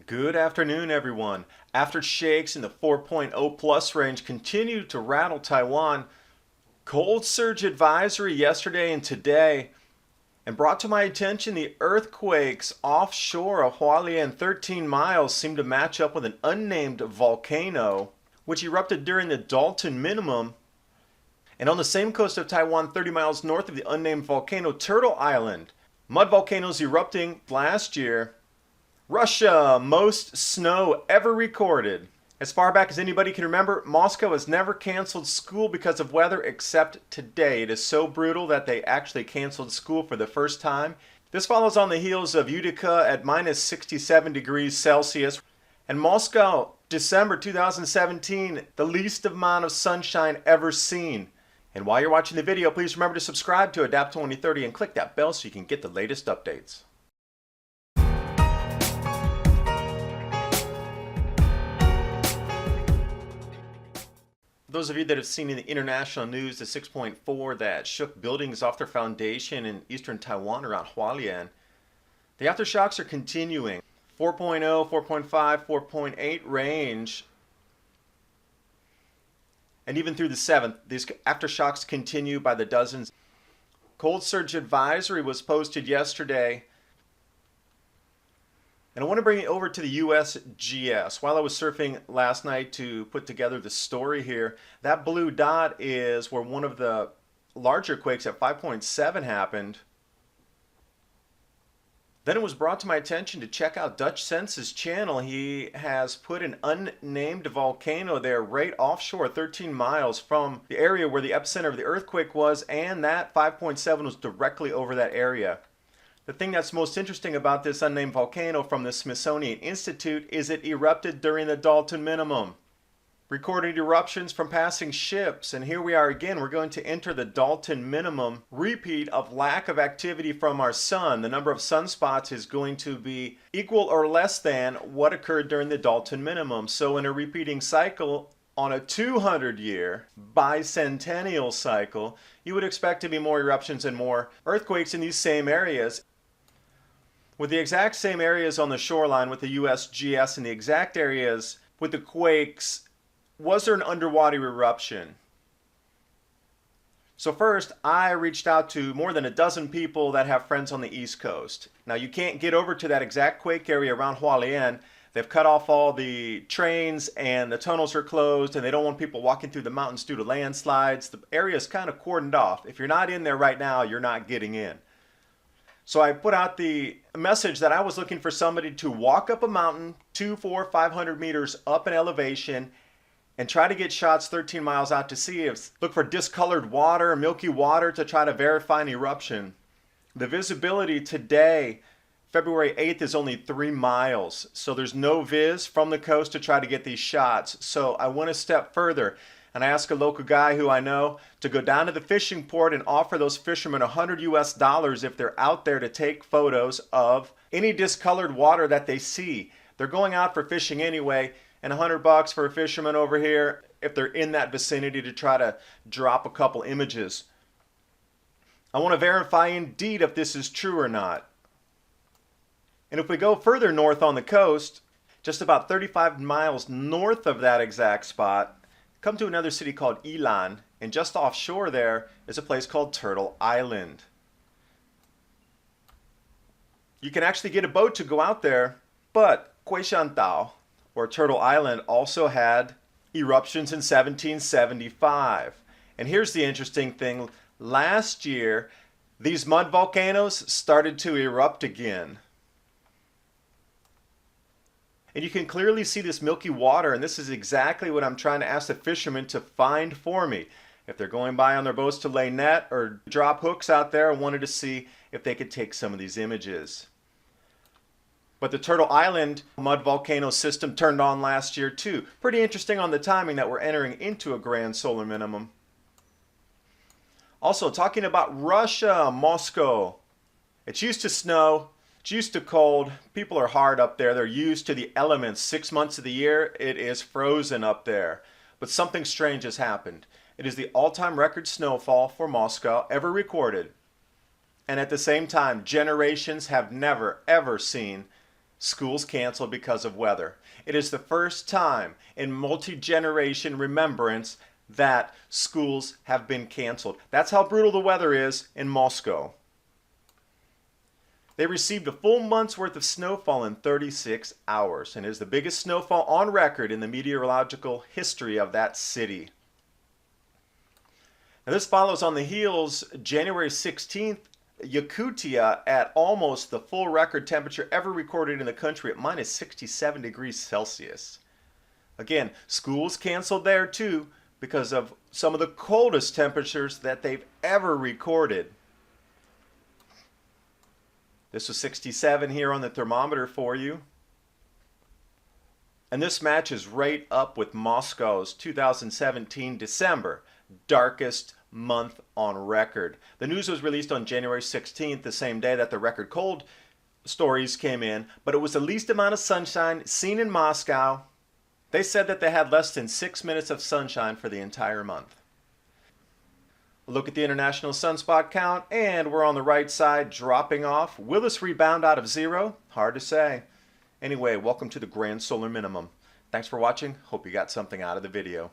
Good afternoon, everyone. Aftershocks in the 4.0 plus range continue to rattle Taiwan. Cold surge advisory yesterday and today, and brought to my attention the earthquakes offshore of Hualien 13 miles seem to match up with an unnamed volcano which erupted during the Dalton Minimum. And on the same coast of Taiwan, 30 miles north of the unnamed volcano, Turtle Island, mud volcanoes erupting last year. Russia, most snow ever recorded. As far back as anybody can remember, Moscow has never canceled school because of weather except today. It is so brutal that they actually canceled school for the first time. This follows on the heels of Utica at minus 67 degrees Celsius. And Moscow, December 2017, the least amount of sunshine ever seen. And while you're watching the video, please remember to subscribe to Adapt 2030 and click that bell so you can get the latest updates. Those of you that have seen in the international news the 6.4 that shook buildings off their foundation in eastern Taiwan around Hualien, the aftershocks are continuing. 4.0, 4.5, 4.8 range. And even through the 7th, these aftershocks continue by the dozens. Cold surge advisory was posted yesterday. And I want to bring it over to the USGS. While I was surfing last night to put together the story here, that blue dot is where one of the larger quakes at 5.7 happened. Then it was brought to my attention to check out Dutch Sense's channel. He has put an unnamed volcano there right offshore, 13 miles from the area where the epicenter of the earthquake was, and that 5.7 was directly over that area. The thing that's most interesting about this unnamed volcano from the Smithsonian Institute is it erupted during the Dalton Minimum. Recorded eruptions from passing ships, and here we are again. We're going to enter the Dalton Minimum repeat of lack of activity from our sun. The number of sunspots is going to be equal or less than what occurred during the Dalton Minimum. So in a repeating cycle, on a 200-year bicentennial cycle, you would expect to be more eruptions and more earthquakes in these same areas. With the exact same areas on the shoreline with the USGS and the exact areas with the quakes, was there an underwater eruption? So first, I reached out to more than a dozen people that have friends on the East Coast. Now you can't get over to that exact quake area around Hualien. They've cut off all the trains and the tunnels are closed and they don't want people walking through the mountains due to landslides. The area is kind of cordoned off. If you're not in there right now, you're not getting in. So I put out the message that I was looking for somebody to walk up a mountain 200, 400, 500 meters up in elevation and try to get shots 13 miles out to sea. Look for discolored water, milky water to try to verify an eruption. The visibility today, February 8th, is only 3 miles. So there's no viz from the coast to try to get these shots. So I went a step further. And I asked a local guy who I know to go down to the fishing port and offer those fishermen $100 if they're out there to take photos of any discolored water that they see. They're going out for fishing anyway, and $100 for a fisherman over here if they're in that vicinity to try to drop a couple images. I want to verify indeed if this is true or not. And if we go further north on the coast, just about 35 miles north of that exact spot, come to another city called Ilan, and just offshore there is a place called Turtle Island. You can actually get a boat to go out there, but Quayshan, or Turtle Island, also had eruptions in 1775. And here's the interesting thing. Last year, these mud volcanoes started to erupt again. And you can clearly see this milky water, and this is exactly what I'm trying to ask the fishermen to find for me. If they're going by on their boats to lay net or drop hooks out there, I wanted to see if they could take some of these images. But the Turtle Island mud volcano system turned on last year too. Pretty interesting on the timing that we're entering into a grand solar minimum. Also, talking about Russia, Moscow. It's used to snow. It's used to cold. People are hard up there. They're used to the elements. 6 months of the year, it is frozen up there. But something strange has happened. It is the all-time record snowfall for Moscow ever recorded. And at the same time, generations have never, ever seen schools canceled because of weather. It is the first time in multi-generation remembrance that schools have been canceled. That's how brutal the weather is in Moscow. They received a full month's worth of snowfall in 36 hours, and it is the biggest snowfall on record in the meteorological history of that city. Now this follows on the heels January 16th, Yakutia at almost the full record temperature ever recorded in the country at minus 67 degrees Celsius. Again, schools canceled there too because of some of the coldest temperatures that they've ever recorded. This was 67 here on the thermometer for you. And this matches right up with Moscow's 2017 December, darkest month on record. The news was released on January 16th, the same day that the record cold stories came in, but it was the least amount of sunshine seen in Moscow. They said that they had less than 6 minutes of sunshine for the entire month. Look at the international sunspot count, and we're on the right side, dropping off. Will this rebound out of zero? Hard to say. Anyway, welcome to the Grand Solar Minimum. Thanks for watching. Hope you got something out of the video.